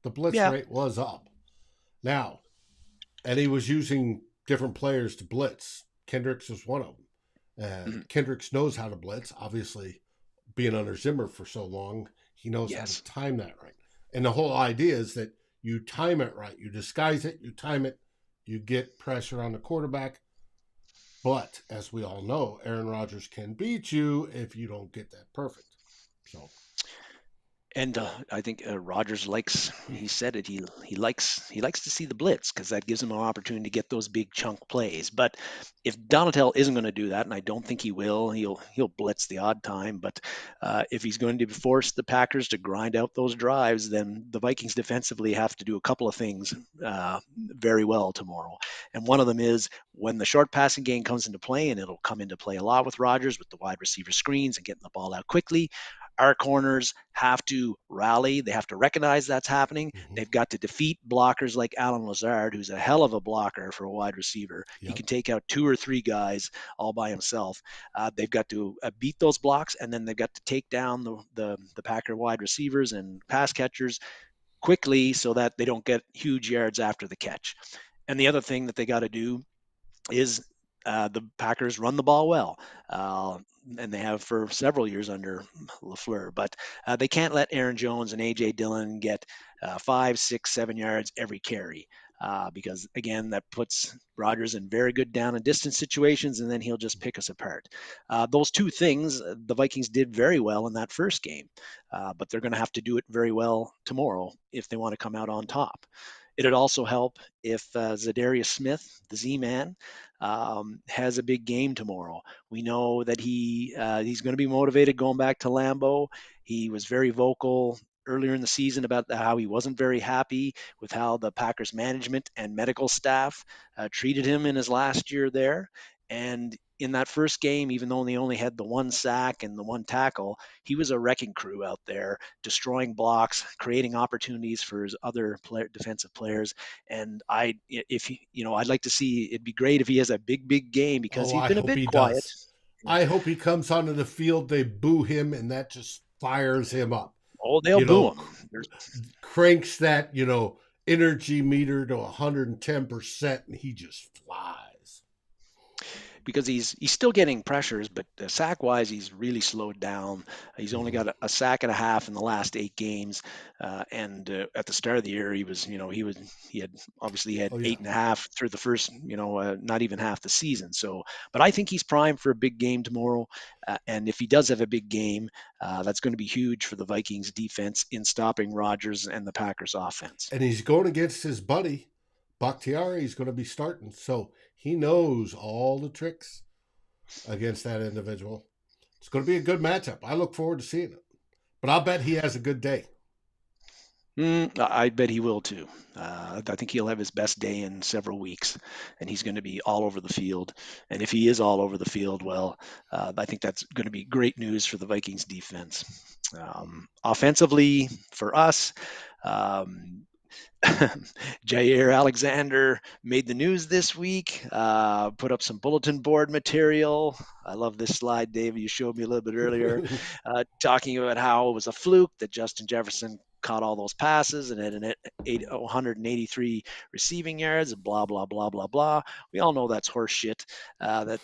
The blitz Yeah. rate was up. Now, and he was using different players to blitz. Kendricks was one of them. Mhm. And Kendricks knows how to blitz. Obviously, being under Zimmer for so long, he knows how to Yes. time that right. And the whole idea is that you time it right. You disguise it, you time it, you get pressure on the quarterback. But as we all know, Aaron Rodgers can beat you if you don't get that perfect. So And I think Rogers likes. He said it. He likes to see the blitz because that gives him an opportunity to get those big chunk plays. But if Donatel isn't going to do that, and I don't think he will, he'll blitz the odd time. But if he's going to force the Packers to grind out those drives, then the Vikings defensively have to do a couple of things very well tomorrow. And one of them is when the short passing game comes into play, and it'll come into play a lot with Rogers with the wide receiver screens and getting the ball out quickly. Our corners have to rally. They have to recognize that's happening. Mm-hmm. They've got to defeat blockers like Alan Lazard, who's a hell of a blocker for a wide receiver. He Yep. can take out 2 or 3 guys all by himself. They've got to beat those blocks, and then they've got to take down the Packer wide receivers and pass catchers quickly so that they don't get huge yards after the catch. And the other thing that they got to do is the Packers run the ball well, and they have for several years under LaFleur. But they can't let Aaron Jones and AJ Dillon get 5, 6, 7 yards every carry. Because again, that puts Rodgers in very good down and distance situations, and then he'll just pick us apart. Those two things the Vikings did very well in that first game, but they're going to have to do it very well tomorrow if they want to come out on top. It'd also help if Zadarius Smith, the Z-Man, has a big game tomorrow. We know that he's going to be motivated going back to Lambeau. He was very vocal earlier in the season about how he wasn't very happy with how the Packers management and medical staff treated him in his last year there. And in that first game, even though they only had the 1 sack and the 1 tackle, he was a wrecking crew out there, destroying blocks, creating opportunities for his other defensive players. And I'd like to see. It'd be great if he has a big game because Oh, he's I been a hope bit he quiet. does. I hope he comes onto the field, they boo him, and that just fires him up. Oh, they'll You boo know, him. cranks that, energy meter to 110%, and he just flies. Because he's still getting pressures, but sack wise, he's really slowed down. He's only Mm-hmm. got a sack and a half in the last 8 games, and at the start of the year, he had obviously had Oh, yeah. 8.5 through the first, not even half the season. So, but I think he's primed for a big game tomorrow, and if he does have a big game, that's going to be huge for the Vikings defense in stopping Rodgers and the Packers offense. And he's going against his buddy, Bakhtiari. He's going to be starting. So he knows all the tricks against that individual. It's going to be a good matchup. I look forward to seeing it. But I'll bet he has a good day. I bet he will too. I think he'll have his best day in several weeks, and he's going to be all over the field. And if he is all over the field, well, I think that's going to be great news for the Vikings defense. Offensively, for us, um, Jair Alexander made the news this week, put up some bulletin board material. I love this slide, Dave. You showed me a little bit earlier, talking about how it was a fluke that Justin Jefferson caught all those passes and had 183 receiving yards, blah, blah, blah, blah, blah. We all know that's horse shit. That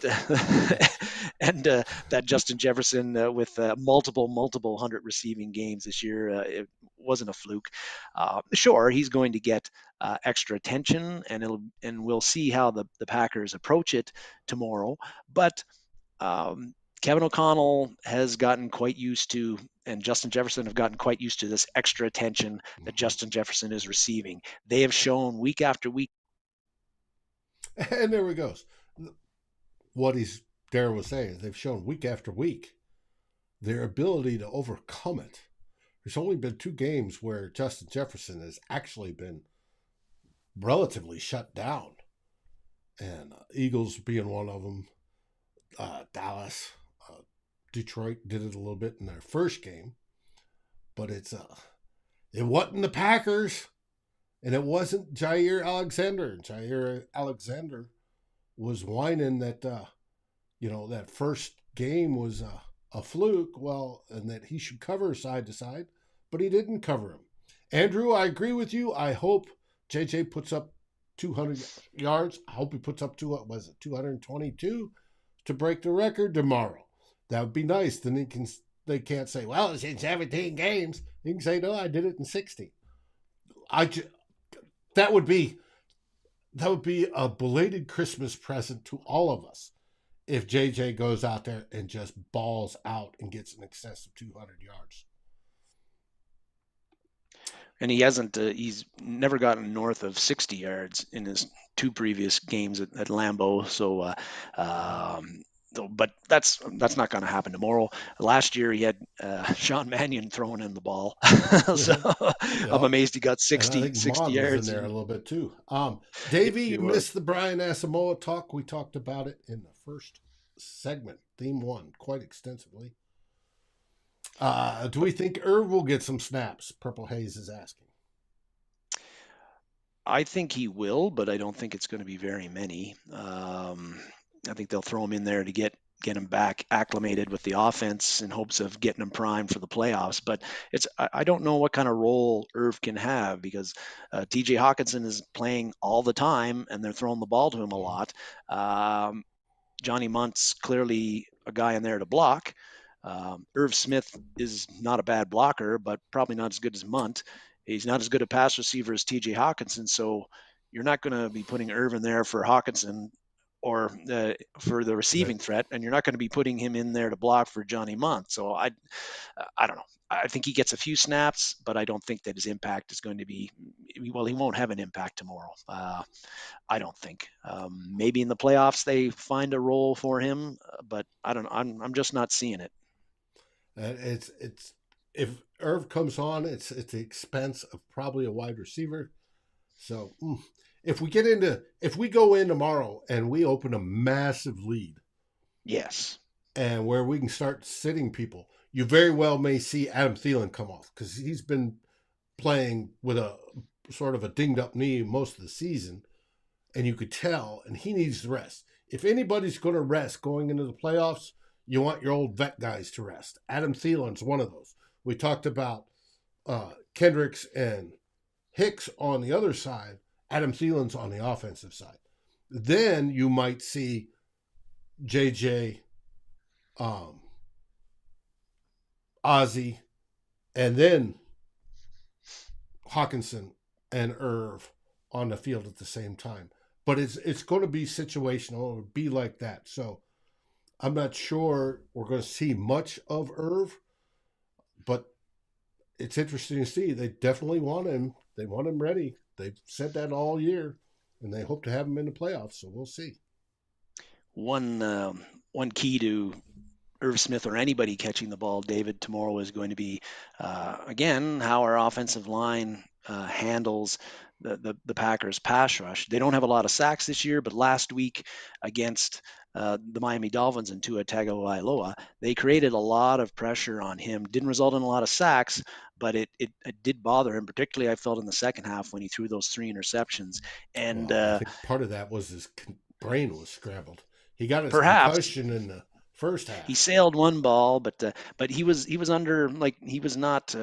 Justin Jefferson with multiple 100 receiving games this year, it wasn't a fluke. Sure, he's going to get extra attention, and we'll see how the Packers approach it tomorrow. But Kevin O'Connell has gotten quite used to, and Justin Jefferson have gotten quite used to this extra attention that Justin Jefferson is receiving. They have shown week after week. And there he goes. What Darren was saying, they've shown week after week their ability to overcome it. There's only been 2 games where Justin Jefferson has actually been relatively shut down. And Eagles being one of them. Dallas, Detroit did it a little bit in their first game. But it wasn't the Packers. And it wasn't Jair Alexander. Jair Alexander was whining that, that first game was a fluke, and that he should cover side to side, but he didn't cover him. Andrew, I agree with you. I hope JJ puts up 200 yards. I hope he puts up 222 to break the record tomorrow. That would be nice. Then they can't say, well, it's in 17 games. He can say, no, I did it in 60. That would be a belated Christmas present to all of us if JJ goes out there and just balls out and gets in excess of 200 yards. And he's never gotten north of 60 yards in his two previous games at Lambeau. So, um, but that's not going to happen tomorrow. Last year he had Sean Mannion throwing in the ball, so I'm Yep. amazed he got And I 60 think 60 Maud was in yards. there a And little bit too. Davey, he you was. missed the Brian Asamoah talk. We talked about it in the first segment, theme one, quite extensively. Do we think Irv will get some snaps? Purple Haze is asking. I think he will, but I don't think it's going to be very many. I think they'll throw him in there to get him back acclimated with the offense in hopes of getting him primed for the playoffs. But I don't know what kind of role Irv can have because T.J. Hawkinson is playing all the time and they're throwing the ball to him a lot. Um, Johnny Munt's clearly a guy in there to block. Irv Smith is not a bad blocker, but probably not as good as Munt. He's not as good a pass receiver as T.J. Hawkinson, so you're not going to be putting Irv in there for Hawkinson or for the Right. receiving threat, and you're not going to be putting him in there to block for Johnny Munt. So I don't know. I think he gets a few snaps, but I don't think that his impact is going to be. Well, he won't have an impact tomorrow. I don't think. Maybe in the playoffs they find a role for him, but I don't know. I'm just not seeing it. It's if Irv comes on, it's at the expense of probably a wide receiver. So if we go in tomorrow and we open a massive lead Yes. and where we can start sitting people, you very well may see Adam Thielen come off because he's been playing with a sort of a dinged up knee most of the season, and you could tell, and he needs to rest. If anybody's going to rest going into the playoffs, you want your old vet guys to rest. Adam Thielen's one of those. We talked about Kendricks and Hicks on the other side. Adam Thielen's on the offensive side. Then you might see JJ, um, Ozzy, and then Hawkinson and Irv on the field at the same time. But it's going to be situational. It'll be like that. So I'm not sure we're going to see much of Irv, but it's interesting to see. They definitely want him. They want him ready. They've said that all year, and they hope to have him in the playoffs. So we'll see. One key to Irv Smith or anybody catching the ball, David, tomorrow is going to be again how our offensive line handles the Packers pass rush. They don't have a lot of sacks this year, but last week against the Miami Dolphins and Tua Tagovailoa, they created a lot of pressure on him. Didn't result in a lot of sacks, but it did bother him. Particularly, I felt in the second half when he threw those three interceptions. And Well, I think part of that was his brain was scrambled. He got his perhaps concussion in the first he half. sailed one ball, but he was under like he was not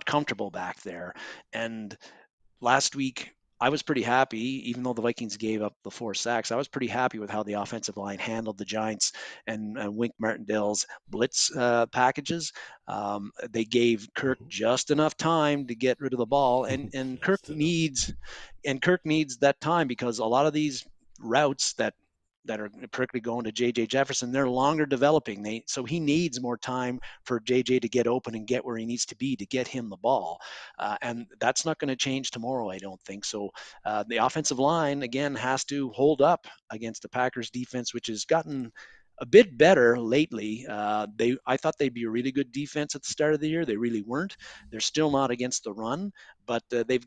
comfortable back there. And last week I was pretty happy, even though the Vikings gave up the four sacks. I was pretty happy with how the offensive line handled the Giants and Wink Martindale's blitz packages. They gave Kirk Mm-hmm. just enough time to get rid of the ball, and Kirk Just enough. needs that time because a lot of these routes that are particularly going to JJ Jefferson, they're longer developing. So he needs more time for JJ to get open and get where he needs to be to get him the ball. And that's not going to change tomorrow, I don't think. So the offensive line, again, has to hold up against the Packers defense, which has gotten a bit better lately. I thought they'd be a really good defense at the start of the year. They really weren't. They're still not against the run, but they've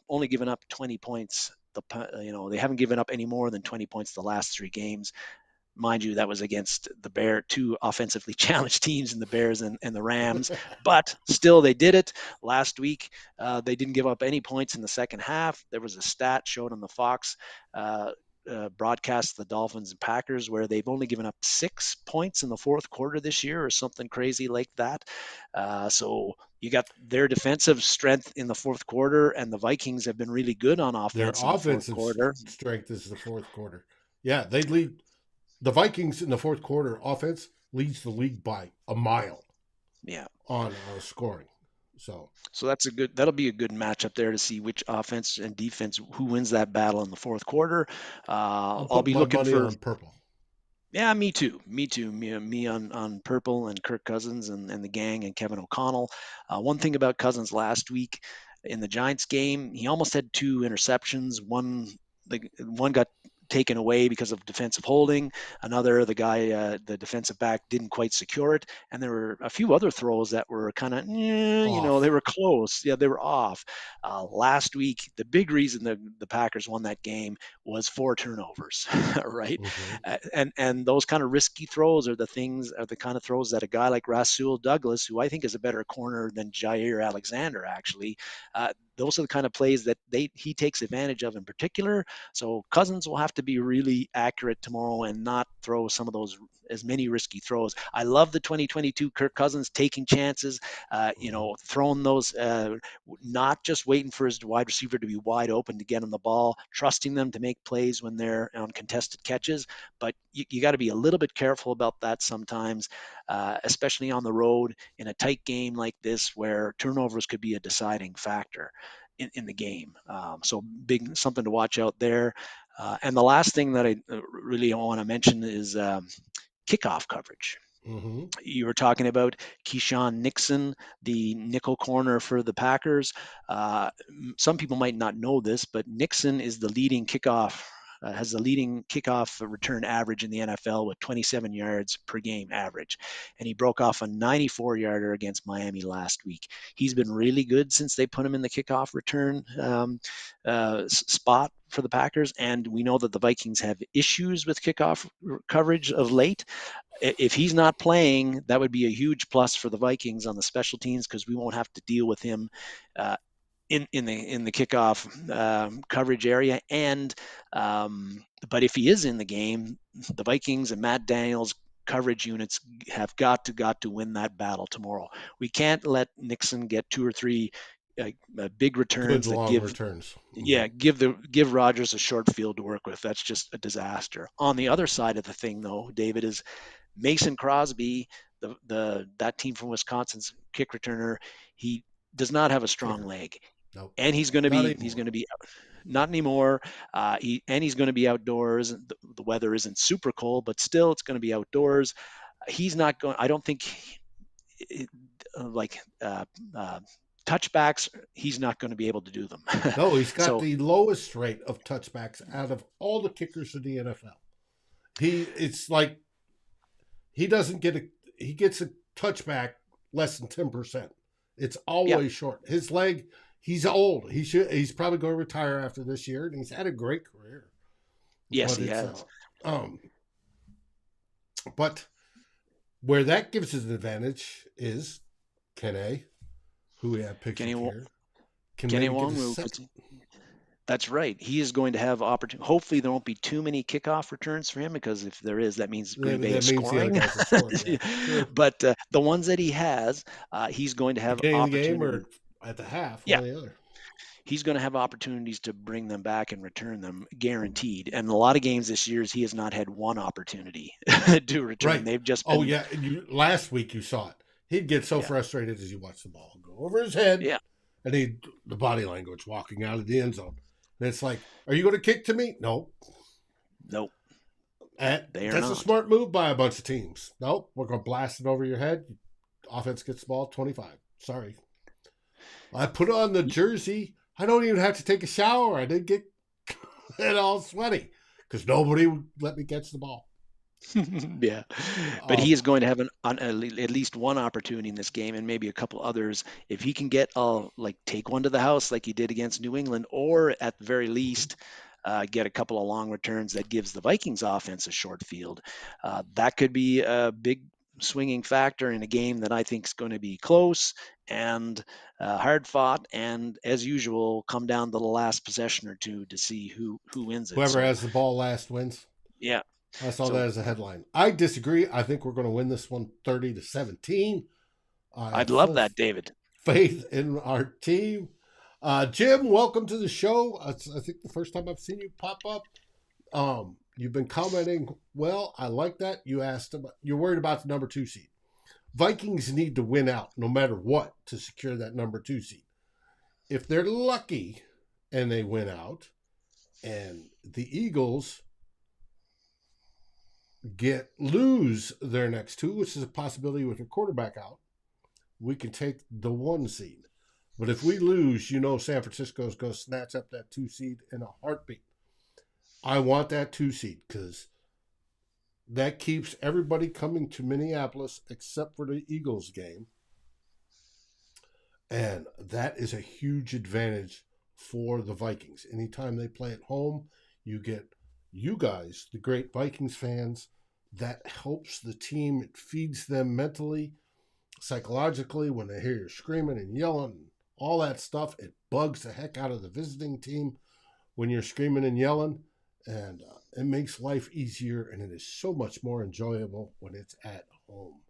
only given up 20 points. They haven't given up any more than 20 points the last three games. Mind you, that was against two offensively challenged teams in the Bears and the Rams, but still they did it. Last week, they didn't give up any points in the second half. There was a stat showed on the Fox broadcast, the Dolphins and Packers, where they've only given up 6 points in the fourth quarter this year or something crazy like that. So you got their defensive strength in the fourth quarter, and the Vikings have been really good on Their offense in the fourth offensive quarter. strength is the fourth quarter. Yeah, they lead the Vikings in the fourth quarter. Offense leads the league by a mile Yeah. on scoring. So So that'll be a good matchup there to see which offense and defense who wins that battle in the fourth quarter. I'm I'll putting be my looking money for. on purple. Yeah, me too. Me too. Me on Purple and Kirk Cousins and the gang and Kevin O'Connell. One thing about Cousins last week, in the Giants game. He almost had 2 interceptions. One got taken away because of defensive holding. Another, the defensive back didn't quite secure it. And there were a few other throws that were kind of, they were close. Yeah, they were off. Last week, the big reason the Packers won that game was 4 turnovers, right? And those kind of risky throws are the kind of throws that a guy like Rasul Douglas, who I think is a better corner than Jair Alexander, actually, those are the kind of plays that he takes advantage of in particular. So Cousins will have to be really accurate tomorrow and not throw some of those as many risky throws. I love the 2022 Kirk Cousins taking chances, throwing those, not just waiting for his wide receiver to be wide open to get him the ball, trusting them to make plays when they're on contested catches. But you got to be a little bit careful about that sometimes, especially on the road in a tight game like this where turnovers could be a deciding factor in the game. So big, something to watch out there. And the last thing that I really want to mention is kickoff coverage. You were talking about Keyshawn Nixon, the nickel corner for the Packers. Some people might not know this, but Nixon is the leading kickoff. Has the leading kickoff return average in the NFL with 27 yards per game average. And he broke off a 94-yarder against Miami last week. He's been really good since they put him in the kickoff return spot for the Packers. And we know that the Vikings have issues with kickoff coverage of late. If he's not playing, that would be a huge plus for the Vikings on the special teams because we won't have to deal with him in the kickoff coverage area. And but if he is in the game, the Vikings and Matt Daniels coverage units have got to win that battle tomorrow. We can't let Nixon get 2 or 3 big returns that give returns. Give Rodgers a short field to work with. That's just a disaster. On the other side of the thing, though, David, is Mason Crosby, that team from Wisconsin's kick returner. He does not have a strong leg. Nope. And he's going to be not anymore. He's going to be outdoors. The weather isn't super cold, but still it's going to be outdoors. He's not going. I don't think touchbacks. He's not going to be able to do them. No, he's got the lowest rate of touchbacks out of all the kickers in the NFL. It's like he gets a touchback less than 10%. It's always short. His leg. He's old. He's probably going to retire after this year, and he's had a great career. Yes, he has. But where that gives us an advantage is Kenny, who we have pictured here. Kenny Wong. That's right. He is going to have opportunity. Hopefully, there won't be too many kickoff returns for him because if there is, that means Green Bay is scoring. Sure. But the ones that he has, he's going to have opportunity. Game or at the half, one or the other. He's going to have opportunities to bring them back and return them, guaranteed. And a lot of games this year, he has not had one opportunity to return. Right. They've just been... Oh, yeah. Last week you saw it. He'd get so frustrated as you watch the ball go over his head. Yeah. And the body language walking out of the end zone. And it's like, are you going to kick to me? Nope. That's a smart move by a bunch of teams. Nope. We're going to blast it over your head. Offense gets the ball, 25. Sorry. I put on the jersey. I don't even have to take a shower. I didn't get it all sweaty because nobody would let me catch the ball. Yeah. But he is going to have at least one opportunity in this game and maybe a couple others. If he can get take one to the house like he did against New England, or at the very least get a couple of long returns that gives the Vikings offense a short field, that could be a big swinging factor in a game that I think is going to be close and hard fought, and as usual, come down to the last possession or two to see who wins it. Whoever has the ball last wins. Yeah. I saw that as a headline. I disagree. I think we're going to win this one 30-17. I'd love that, David. Faith in our team. Jim, welcome to the show. I think the first time I've seen you pop up. You've been commenting. Well, I like that. You're worried about the number 2 seed. Vikings need to win out no matter what to secure that number 2 seed. If they're lucky and they win out and the Eagles lose their next 2, which is a possibility with their quarterback out, we can take the 1 seed. But if we lose, San Francisco is going to snatch up that 2 seed in a heartbeat. I want that 2 seed because that keeps everybody coming to Minneapolis except for the Eagles game. And that is a huge advantage for the Vikings. Anytime they play at home, you get you guys, the great Vikings fans. That helps the team. It feeds them mentally, psychologically. When they hear you screaming and yelling, all that stuff, it bugs the heck out of the visiting team when you're screaming and yelling. And it makes life easier, and it is so much more enjoyable when it's at home.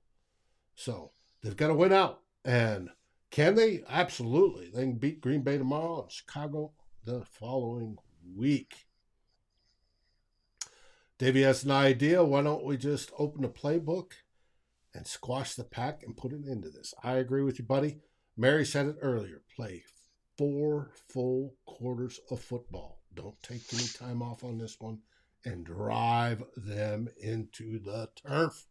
So they've got to win out. And can they? Absolutely. They can beat Green Bay tomorrow and Chicago the following week. Davey has an idea. Why don't we just open a playbook and squash the pack and put it into this? I agree with you, buddy. Mary said it earlier. Play 4 full quarters of football. Don't take any time off on this one and drive them into the turf.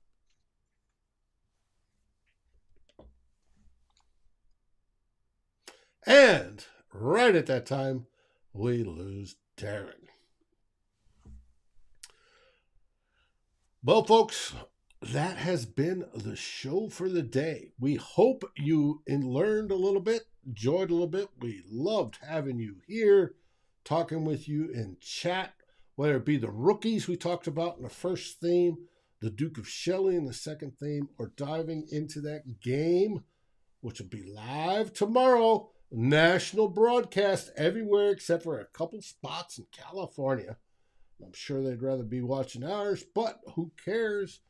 And right at that time, we lose Darren. Well, folks, that has been the show for the day. We hope you learned a little bit, enjoyed a little bit. We loved having you here, talking with you in chat, whether it be the rookies we talked about in the first theme, the Duke of Shelley in the second theme, or diving into that game, which will be live tomorrow. National broadcast everywhere except for a couple spots in California. I'm sure they'd rather be watching ours, but who cares?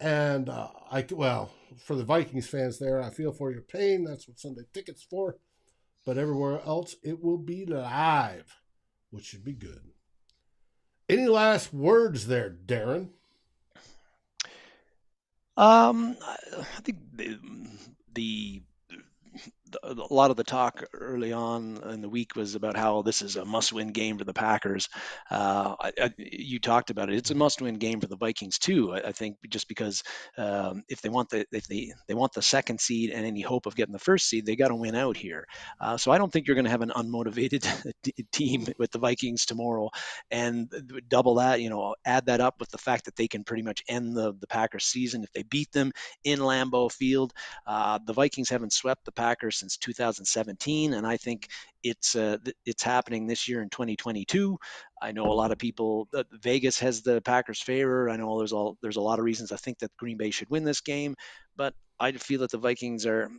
And for the Vikings fans there, I feel for your pain. That's what Sunday Ticket's for. But everywhere else, it will be live, which should be good. Any last words there, Darren? I think a lot of the talk early on in the week was about how this is a must-win game for the Packers. You talked about it; it's a must-win game for the Vikings too. I think just because if they want the second seed and any hope of getting the first seed, they got to win out here. So I don't think you're going to have an unmotivated team with the Vikings tomorrow. And double that, add that up with the fact that they can pretty much end the Packers season if they beat them in Lambeau Field. The Vikings haven't swept the Packers since 2017, and I think it's happening this year in 2022. I know a lot of people. Vegas has the Packers favor. I know there's a lot of reasons I think that Green Bay should win this game, but I feel that the Vikings are.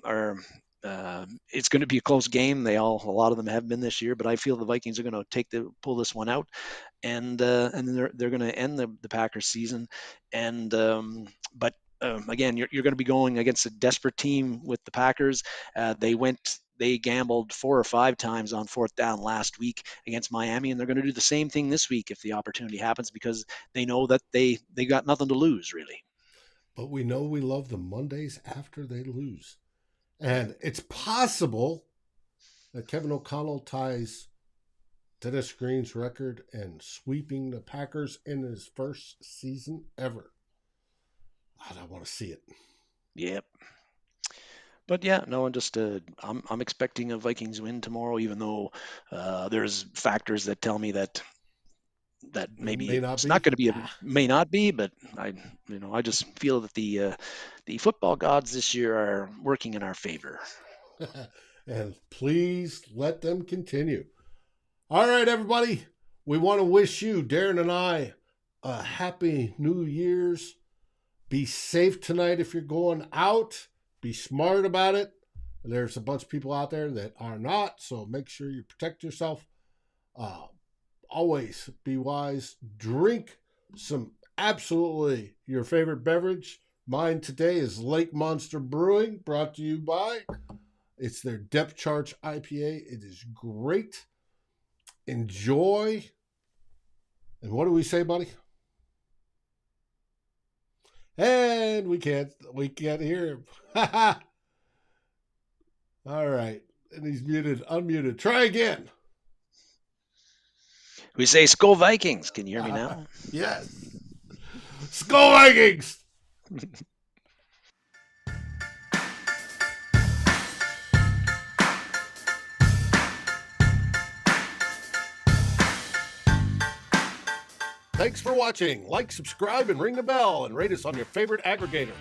It's going to be a close game. A lot of them have been this year, but I feel the Vikings are going to pull this one out, and then they're going to end the Packers season, and but. Again, you're going to be going against a desperate team with the Packers. They gambled 4 or 5 times on 4th down last week against Miami, and they're going to do the same thing this week if the opportunity happens because they know that they got nothing to lose, really. But we know we love the Mondays after they lose. And it's possible that Kevin O'Connell ties Dennis Green's record and sweeping the Packers in his first season ever. I don't want to see it. Yep. But yeah, no, I'm expecting a Vikings win tomorrow, even though there's factors that tell me that maybe it's not going to be may not be, but I just feel that the football gods this year are working in our favor. And please let them continue. All right, everybody. We want to wish you, Darren and I, a happy New Year's. Be safe tonight if you're going out. Be smart about it. There's a bunch of people out there that are not, so make sure you protect yourself. Always be wise. Drink some absolutely your favorite beverage. Mine today is Lake Monster Brewing, brought to you by. It's their Depth Charge IPA. It is great. Enjoy. And what do we say, buddy? And we can't hear him. All right. And he's muted, unmuted. Try again. We say Skol Vikings. Can you hear me now? Yes. Skol Vikings! Thanks for watching. Like, subscribe, and ring the bell, and rate us on your favorite aggregator.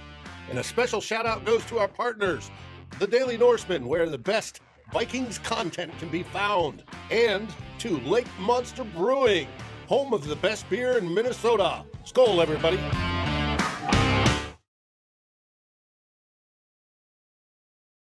And a special shout out goes to our partners, the Daily Norseman, where the best Vikings content can be found, and to Lake Monster Brewing, home of the best beer in Minnesota. Skol, everybody.